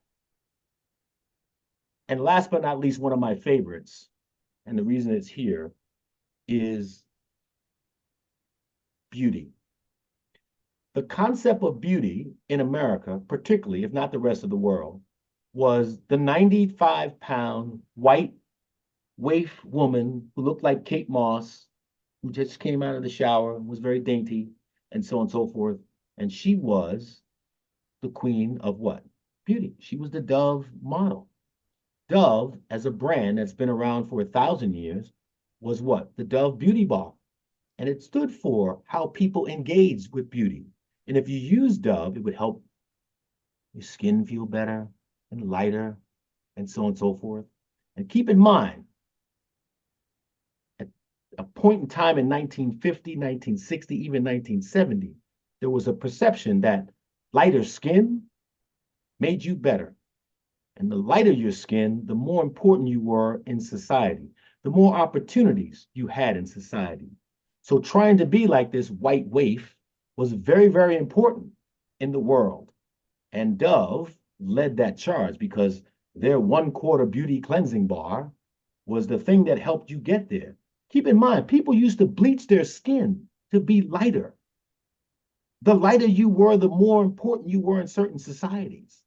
And last but not least, one of my favorites, and the reason it's here, is beauty. The concept of beauty in America, particularly, if not the rest of the world, was the 95-pound white waif woman who looked like Kate Moss, who just came out of the shower and was very dainty, and so on and so forth. And she was the queen of what? Beauty. She was the Dove model. Dove, as a brand that's been around for 1,000 years, was what? The Dove Beauty Bar. And it stood for how people engaged with beauty. And if you use Dove, it would help your skin feel better and lighter, and so on and so forth. And keep in mind, at a point in time in 1950, 1960, even 1970, there was a perception that lighter skin made you better. And the lighter your skin, the more important you were in society, the more opportunities you had in society. So trying to be like this white waif was very, very important in the world. And Dove led that charge because their 1/4 beauty cleansing bar was the thing that helped you get there. Keep in mind, people used to bleach their skin to be lighter. The lighter you were, the more important you were in certain societies.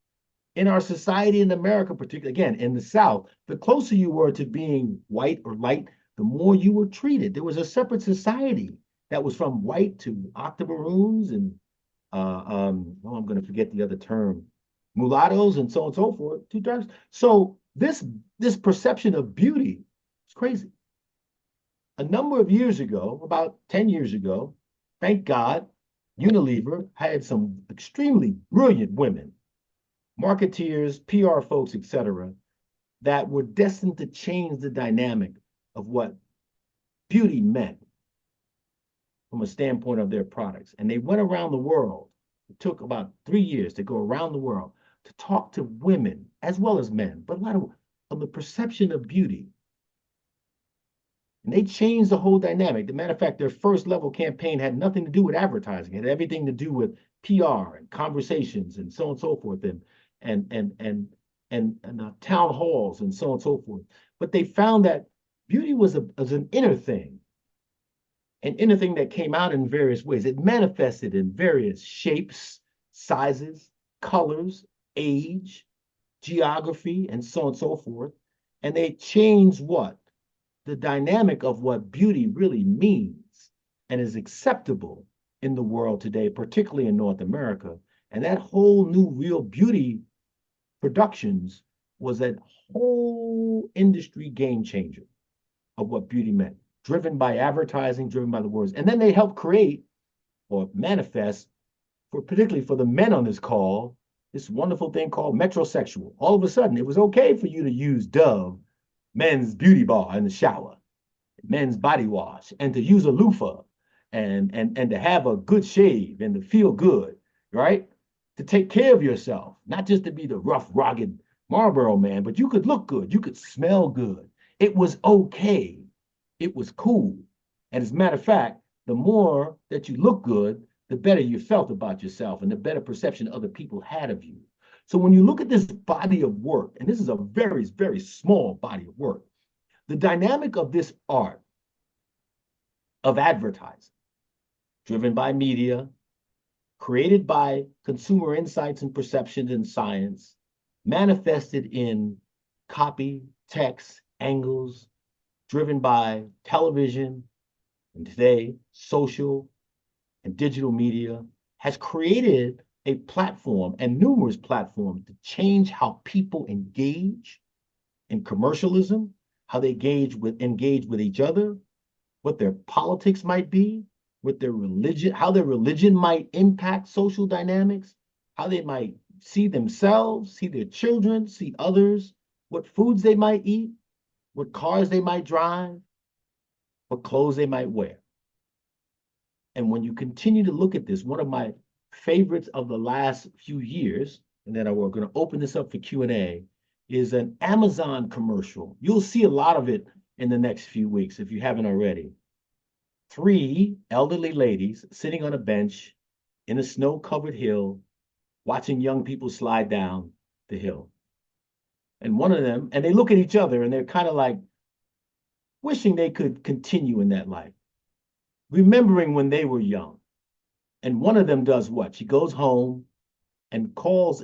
In our society in America, particularly, again, in the South, the closer you were to being white or light, the more you were treated. There was a separate society that was from white to octomaroons and, I'm going to forget the other term, mulattoes and so on and so forth, to darks. So this perception of beauty is crazy. A number of years ago, about 10 years ago, thank God, Unilever had some extremely brilliant women, marketeers, PR folks, etc., that were destined to change the dynamic of what beauty meant from a standpoint of their products. And they went around the world. It took about 3 years to go around the world to talk to women as well as men, but a lot of the perception of beauty. And they changed the whole dynamic. As a matter of fact, their first level campaign had nothing to do with advertising. It had everything to do with PR and conversations and so on and so forth, and town halls and so on and so forth. But they found that beauty was an inner thing, an inner thing that came out in various ways. It manifested in various shapes, sizes, colors, age, geography, and so on and so forth. And they changed what? The dynamic of what beauty really means and is acceptable in the world today, particularly in North America. And that whole new Real Beauty Productions was that whole industry game changer of what beauty meant, driven by advertising, driven by the words. And then they helped create or manifest, particularly for the men on this call, this wonderful thing called metrosexual. All of a sudden, it was okay for you to use Dove men's beauty bar in the shower, men's body wash, and to use a loofah and to have a good shave and to feel good, right? To take care of yourself, not just to be the rough, rugged Marlboro man, but you could look good, you could smell good. It was okay. It was cool. And as a matter of fact, the more that you look good, the better you felt about yourself and the better perception other people had of you. So when you look at this body of work, and this is a very, very small body of work, the dynamic of this art of advertising, driven by media, created by consumer insights and perceptions and science, manifested in copy, text, angles, driven by television, and today, social and digital media, has created a platform and numerous platforms to change how people engage in commercialism, how they engage with each other, what their politics might be, what their religion, how their religion might impact social dynamics, how they might see themselves, see their children, see others, what foods they might eat, what cars they might drive, what clothes they might wear. And when you continue to look at this, one of my favorites of the last few years and then we're going to open this up for Q&A, is an Amazon commercial. You'll see a lot of it in the next few weeks if you haven't already. 3 elderly ladies sitting on a bench in a snow-covered hill, watching young people slide down the hill. And one of them, and they look at each other and they're kind of like wishing they could continue in that life, remembering when they were young. And one of them does what? She goes home and calls,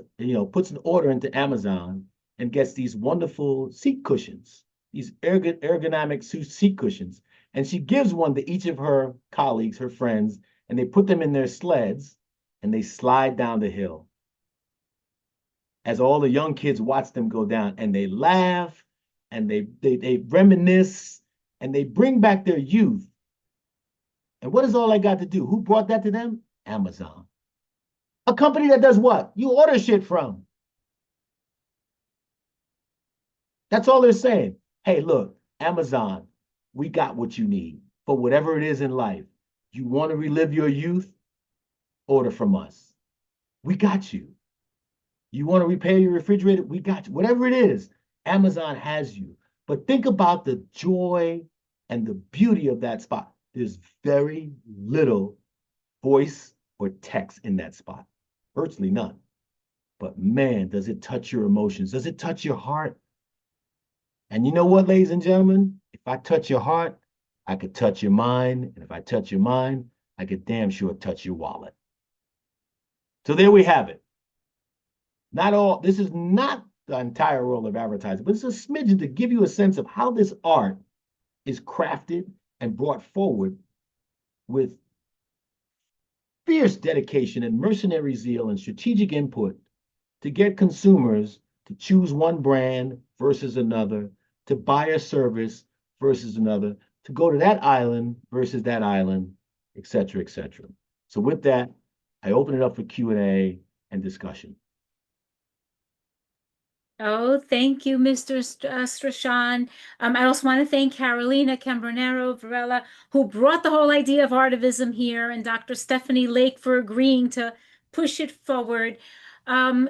puts an order into Amazon and gets these wonderful seat cushions, these ergonomic seat cushions. And she gives one to each of her colleagues, her friends, and they put them in their sleds and they slide down the hill. As all the young kids watch them go down, and they laugh and they reminisce and they bring back their youth. And what does all that got to do? Who brought that to them? Amazon. A company that does what? You order shit from. That's all they're saying. Hey, look, Amazon, we got what you need for whatever it is in life. You want to relive your youth? Order from us. We got you. You want to repair your refrigerator? We got you. Whatever it is, Amazon has you. But think about the joy and the beauty of that spot. There's very little voice or text in that spot. Virtually none. But man, does it touch your emotions? Does it touch your heart? And you know what, ladies and gentlemen? If I touch your heart, I could touch your mind. And if I touch your mind, I could damn sure touch your wallet. So there we have it. This is not the entire role of advertising, but it's a smidgen to give you a sense of how this art is crafted and brought forward with fierce dedication and mercenary zeal and strategic input to get consumers to choose one brand versus another, to buy a service versus another, to go to that island versus that island, et cetera, et cetera. So with that, I open it up for Q&A and discussion. Oh, thank you, Mr. Strachan. I also want to thank Carolina Cambronero Varela, who brought the whole idea of Artivism here, and Dr. Stephanie Lake for agreeing to push it forward.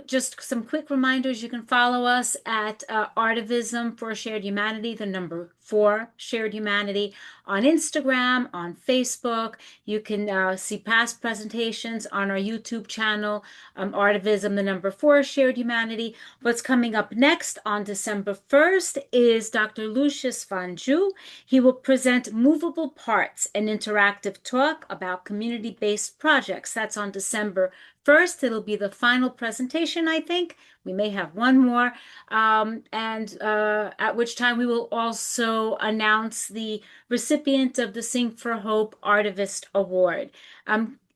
Just some quick reminders. You can follow us at Artivism for Shared Humanity, the number 4 Shared Humanity, on Instagram, on Facebook. You can see past presentations on our YouTube channel, Artivism, the number 4 Shared Humanity. What's coming up next on December 1st is Dr. Lucius Van Ju. He will present Movable Parts, an interactive talk about community-based projects. That's on December 1st. It'll be the final presentation, I think. We may have one more, at which time we will also announce the recipient of the Sing for Hope Artivist Award.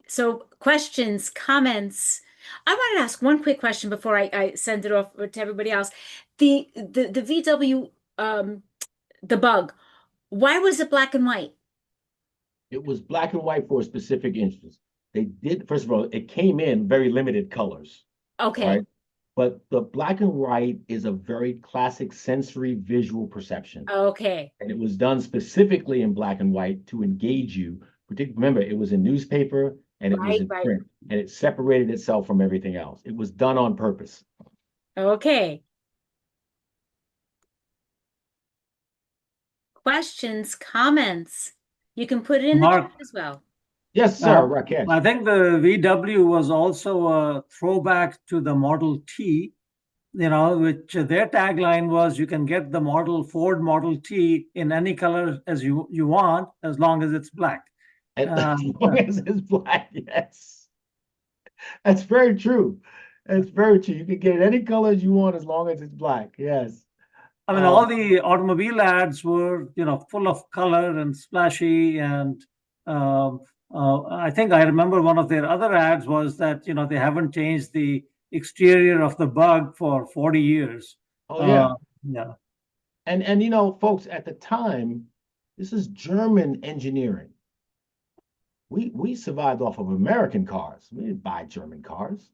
So questions, comments. I wanted to ask one quick question before I send it off to everybody else. The VW, the bug, why was it black and white? It was black and white for a specific instance. They did, first of all, it came in very limited colors. Okay. Right? But the black and white is a very classic sensory visual perception. Okay. And it was done specifically in black and white to engage you. Remember, it was in newspaper and it was in print, and it separated itself from everything else. It was done on purpose. Okay. Questions, comments? You can put it in the Mark, chat as well. Yes, sir, Rakesh. I think the VW was also a throwback to the Model T, which their tagline was, you can get the Ford Model T in any color as you want, as long as it's black. As long as it's black, yes. That's very true. That's very true. You can get it any colors you want as long as it's black, yes. I mean, all the automobile ads were, full of color and splashy, and I think I remember one of their other ads was that, they haven't changed the exterior of the Bug for 40 years. Oh, yeah. Yeah. And folks, at the time, this is German engineering. We survived off of American cars. We didn't buy German cars.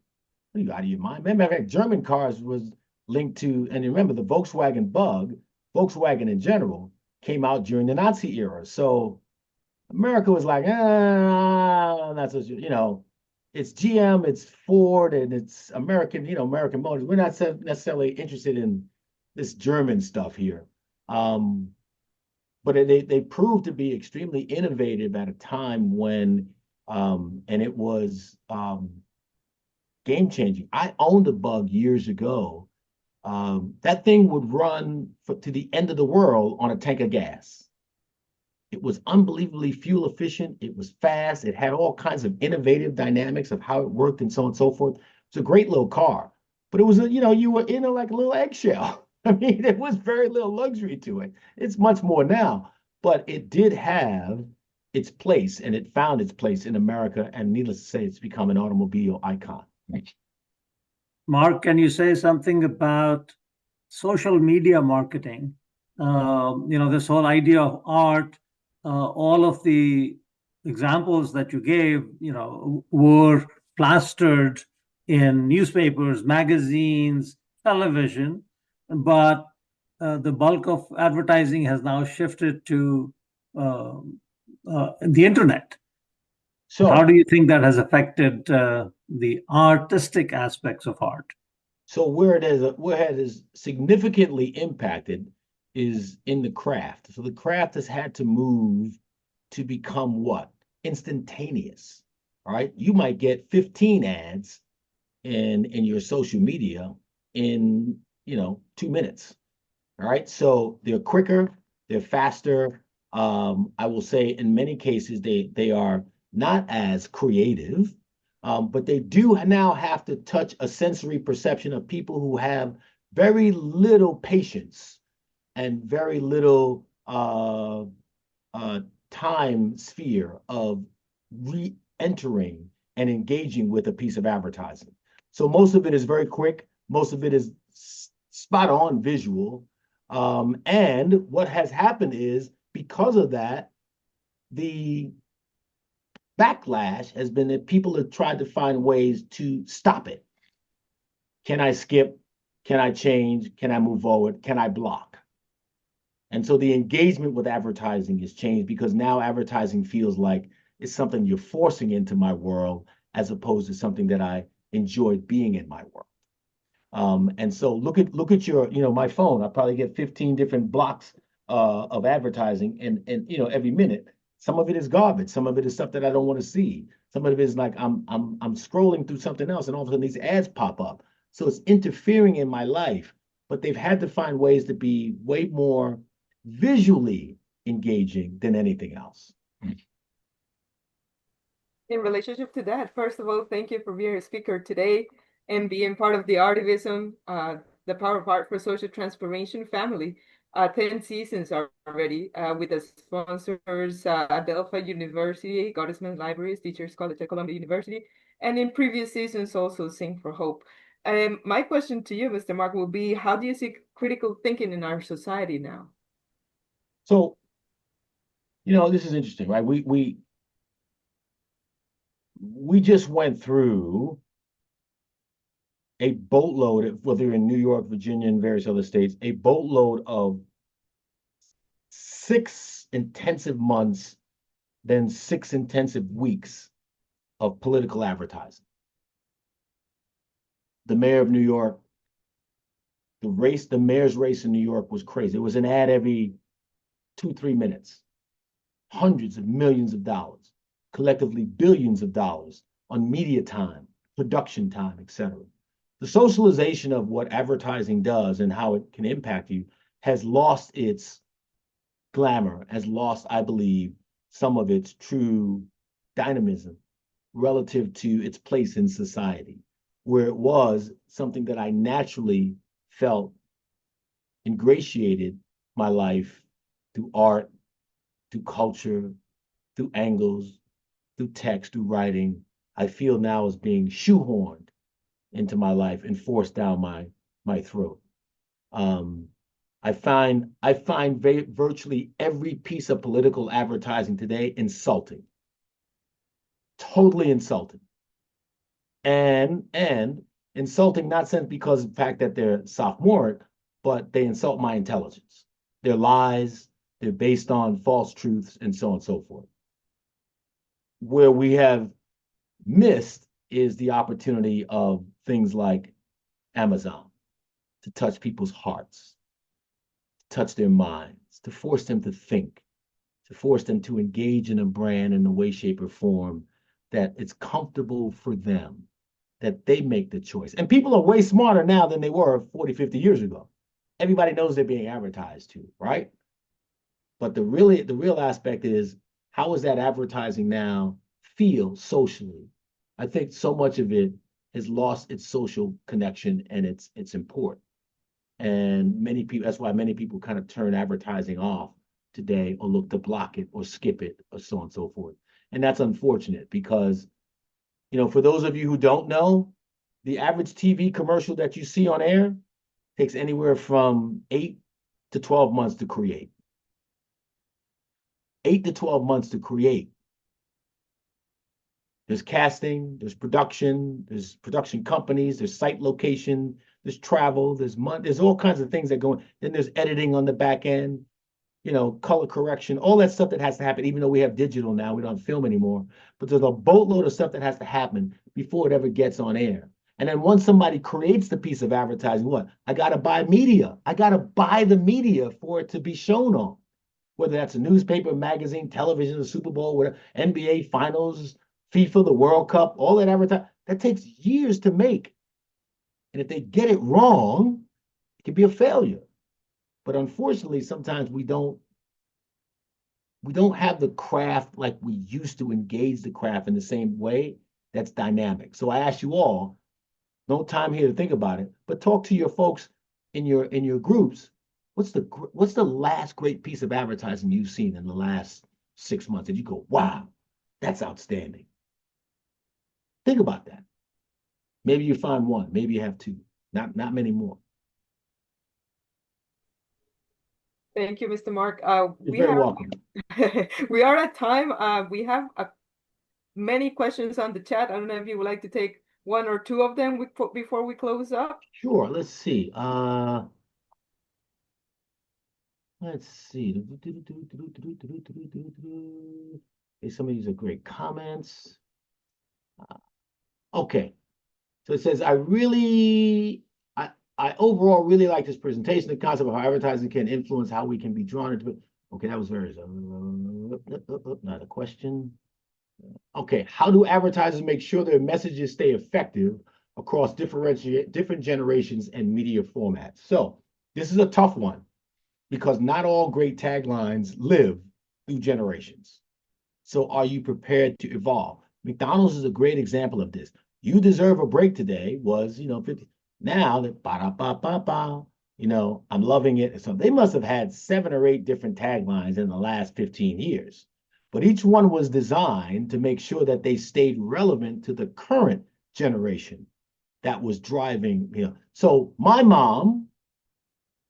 What are you out of your mind? Remember, German cars was linked to, and remember, the Volkswagen Bug, Volkswagen in general, came out during the Nazi era. So America was like, that's what it's GM, it's Ford, and it's American, American Motors. We're not necessarily interested in this German stuff here. But they proved to be extremely innovative at a time when, and it was game changing. I owned a Bug years ago. That thing would run to the end of the world on a tank of gas. It was unbelievably fuel efficient. It was fast. It had all kinds of innovative dynamics of how it worked and so on and so forth. It's a great little car, but it was, you were in like a little eggshell. I mean, there was very little luxury to it. It's much more now, but it did have its place, and it found its place in America. And needless to say, it's become an automobile icon. Mark, can you say something about social media marketing? This whole idea of art, all of the examples that you gave, were plastered in newspapers, magazines, television, but the bulk of advertising has now shifted to the internet. So how do you think that has affected the artistic aspects of art? So where it is significantly impacted is in the craft. So the craft has had to move to become what? Instantaneous. All right. You might get 15 ads in your social media in 2 minutes. All right. So they're quicker, they're faster. I will say in many cases they are not as creative, but they do now have to touch a sensory perception of people who have very little patience and very little time sphere of re-entering and engaging with a piece of advertising. So most of it is very quick. Most of it is spot on visual. And what has happened is because of that, the backlash has been that people have tried to find ways to stop it. Can I skip? Can I change? Can I move forward? Can I block? And so the engagement with advertising has changed because now advertising feels like it's something you're forcing into my world as opposed to something that I enjoy being in my world. And so look at your, my phone. I probably get 15 different blocks of advertising and every minute. Some of it is garbage. Some of it is stuff that I don't want to see. Some of it is like I'm scrolling through something else and all of a sudden these ads pop up. So it's interfering in my life, but they've had to find ways to be way more visually engaging than anything else. In relationship to that, first of all, thank you for being a speaker today and being part of the ARTIVISM, the Power of Art for Social Transformation family. 10 seasons already with the sponsors, Adelphi University, Gottesman Libraries, Teachers College at Columbia University, and in previous seasons also Sing for Hope. My question to you, Mr. Mark, will be, how do you see critical thinking in our society now? So, this is interesting, right? We just went through a boatload, whether in New York, Virginia, and various other states, a boatload of 6 intensive months, then 6 intensive weeks of political advertising. The mayor of New York, the mayor's race in New York was crazy. It was an ad every 2-3 minutes, hundreds of millions of dollars, collectively billions of dollars on media time, production time, etc. The socialization of what advertising does and how it can impact you has lost its glamour, has lost, I believe, some of its true dynamism relative to its place in society, where it was something that I naturally felt ingratiated my life through art, through culture, through angles, through text, through writing. I feel now is being shoehorned into my life and forced down my throat. I find virtually every piece of political advertising today insulting, totally insulting, and insulting not simply because of the fact that they're sophomoric, but they insult my intelligence. They're lies. They're based on false truths and so on and so forth. Where we have missed is the opportunity of things like Amazon to touch people's hearts, to touch their minds, to force them to think, to force them to engage in a brand in a way, shape, or form that it's comfortable for them, that they make the choice. And people are way smarter now than they were 40, 50 years ago. Everybody knows they're being advertised to, right? But the real aspect is, how does that advertising now feel socially? I think so much of it has lost its social connection and its import. And many people, that's why many people kind of turn advertising off today, or look to block it or skip it or so on and so forth. And that's unfortunate because, you know, for those of you who don't know, the average TV commercial that you see on air takes anywhere from 8 to 12 months to create. 8 to 12 months to create. There's casting, there's production companies, there's site location, there's travel, there's all kinds of things that go in. Then there's editing on the back end, you know, color correction, all that stuff that has to happen, even though we have digital now, we don't have film anymore. But there's a boatload of stuff that has to happen before it ever gets on air. And then once somebody creates the piece of advertising, what? I got to buy media. I got to buy the media for it to be shown on. Whether that's a newspaper, magazine, television, the Super Bowl, whatever, NBA Finals, FIFA, the World Cup, all that advertising, that takes years to make. And if they get it wrong, it can be a failure. But unfortunately, sometimes we don't have the craft like we used to engage the craft in the same way that's dynamic. So I ask you all, no time here to think about it, but talk to your folks in your groups. What's the last great piece of advertising you've seen in the last 6 months? And you go, wow, that's outstanding. Think about that. Maybe you find one, maybe you have two, not many more. Thank you, Mr. Mark. You're very welcome. We are at time. We have many questions on the chat. I don't know if you would like to take one or two of them before we close up. Sure. Let's see. Let's see. Okay, some of these are great comments. Okay. So it says, I overall really like this presentation. The concept of how advertising can influence how we can be drawn into it. Okay, that was very, not a question. Okay, how do advertisers make sure their messages stay effective across different generations and media formats? So this is a tough one because not all great taglines live through generations. So are you prepared to evolve? McDonald's is a great example of this. You deserve a break today was, 50. Now that ba-da-ba-ba-ba, I'm loving it. So they must have had 7 or 8 different taglines in the last 15 years. But each one was designed to make sure that they stayed relevant to the current generation that was driving, So my mom,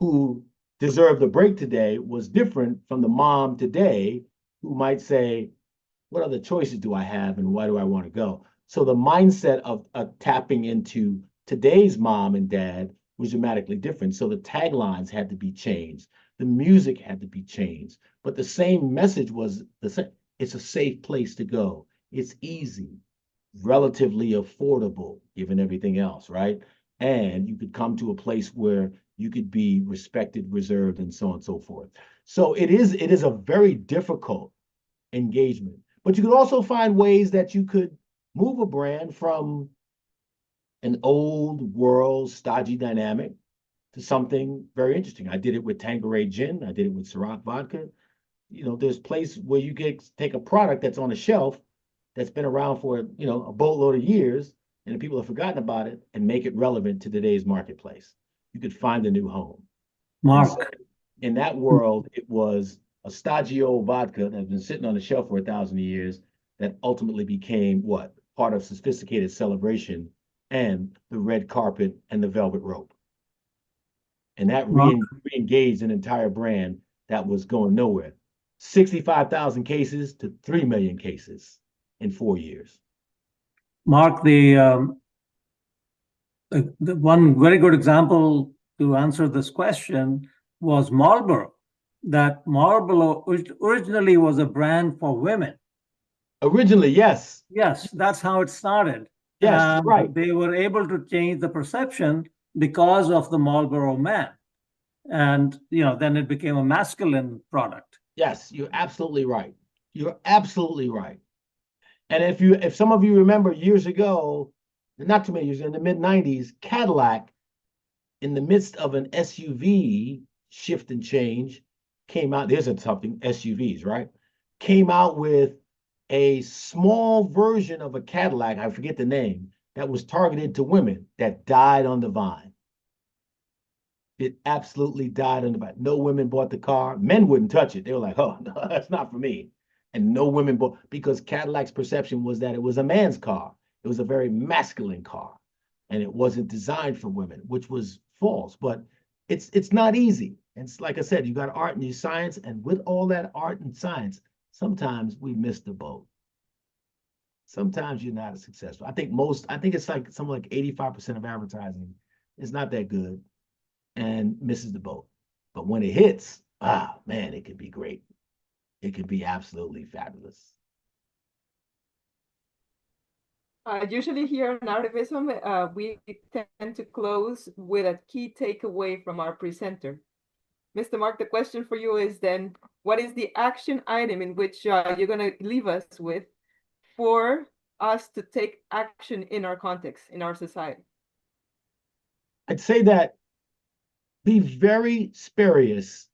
who deserved a break today, was different from the mom today who might say, what other choices do I have and why do I want to go? So the mindset of tapping into today's mom and dad was dramatically different. So the taglines had to be changed. The music had to be changed. But the same message was the same. It's a safe place to go. It's easy, relatively affordable, given everything else, right? And you could come to a place where you could be respected, reserved, and so on and so forth. So it is a very difficult engagement. But you could also find ways that you could move a brand from an old world stodgy dynamic to something very interesting. I did it with Tanqueray Gin. I did it with Ciroc Vodka. There's place where you can take a product that's on a shelf that's been around for, a boatload of years, and people have forgotten about it, and make it relevant to today's marketplace. You could find a new home. Mark. So in that world, it was a stodgy old vodka that's been sitting on the shelf for 1,000 years that ultimately became what? Part of sophisticated celebration and the red carpet and the velvet rope. And that re-engaged an entire brand that was going nowhere. 65,000 cases to 3 million cases in 4 years. Mark, the one very good example to answer this question was Marlboro. That Marlboro originally was a brand for women. Originally, yes. Yes, that's how it started. Yes, you're right. They were able to change the perception because of the Marlboro Man. And, then it became a masculine product. Yes, you're absolutely right. You're absolutely right. And if some of you remember years ago, not too many years, in the mid 90s, Cadillac, in the midst of an SUV shift and change, came out. There's something, SUVs, right? Came out with a small version of a Cadillac, I forget the name, that was targeted to women that died on the vine. It absolutely died on the vine. No women bought the car. Men wouldn't touch it. They were like, oh, no, that's not for me. And no women bought, because Cadillac's perception was that it was a man's car. It was a very masculine car, and it wasn't designed for women, which was false. But it's not easy. And it's, like I said, you got art and you science, and with all that art and science, sometimes we miss the boat. Sometimes you're not as successful. I think it's like something like 85% of advertising is not that good and misses the boat. But when it hits, man, it can be great. It can be absolutely fabulous. Usually here in ARTIVISM, we tend to close with a key takeaway from our presenter. Mr. Mark, the question for you is then, what is the action item in which you're going to leave us with for us to take action in our context, in our society? I'd say that be very spurious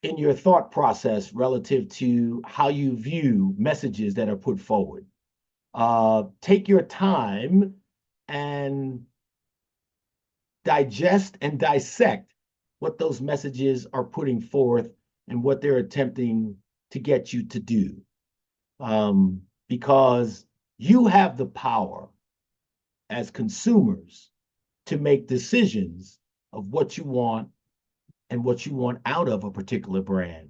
in your thought process relative to how you view messages that are put forward. Take your time and digest and dissect what those messages are putting forth and what they're attempting to get you to do. Because you have the power as consumers to make decisions of what you want and what you want out of a particular brand.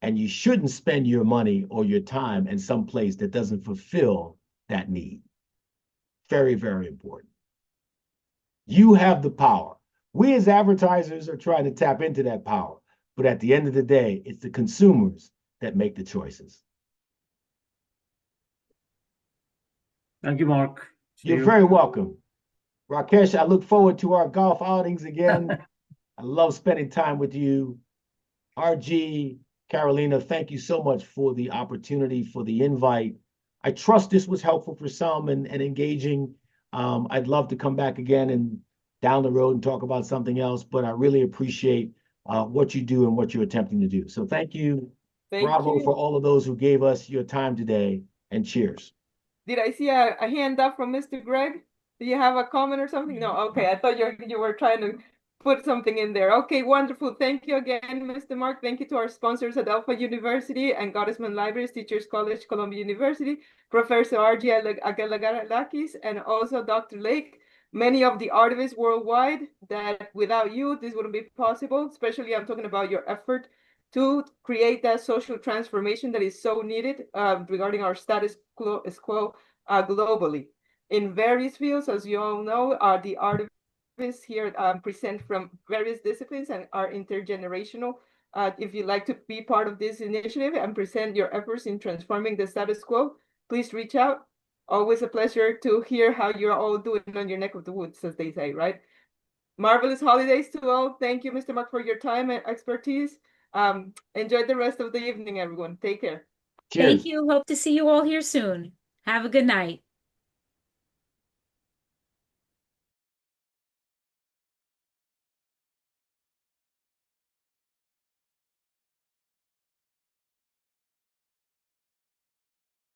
And you shouldn't spend your money or your time in some place that doesn't fulfill that need. Very, very important. You have the power. We as advertisers are trying to tap into that power. But at the end of the day, it's the consumers that make the choices. Thank you, Mark. You're very welcome. Rakesh, I look forward to our golf outings again. I love spending time with you. RG, Carolina, thank you so much for the opportunity, for the invite. I trust this was helpful for some and engaging. I'd love to come back again and down the road and talk about something else, but I really appreciate what you do and what you're attempting to do. So thank you. Bravo for all of those who gave us your time today, and cheers. Did I see a hand up from Mr. Greg? Do you have a comment or something? No, okay. I thought you were trying to put something in there. Okay, wonderful. Thank you again, Mr. Mark. Thank you to our sponsors, Adelphi University and Gottesman Libraries, Teachers College, Columbia University, Professor R.G. Agalagakis, and also Dr. Lake. Many of the artivists worldwide that without you, this wouldn't be possible. Especially, I'm talking about your effort to create that social transformation that is so needed regarding our status quo globally. In various fields, as you all know, the artivists here present from various disciplines and are intergenerational. If you'd like to be part of this initiative and present your efforts in transforming the status quo, please reach out. Always a pleasure to hear how you're all doing on your neck of the woods, as they say, right? Marvelous holidays to all. Thank you, Mr. Mark, for your time and expertise. Enjoy the rest of the evening, everyone. Take care. Cheers. Thank you. Hope to see you all here soon. Have a good night.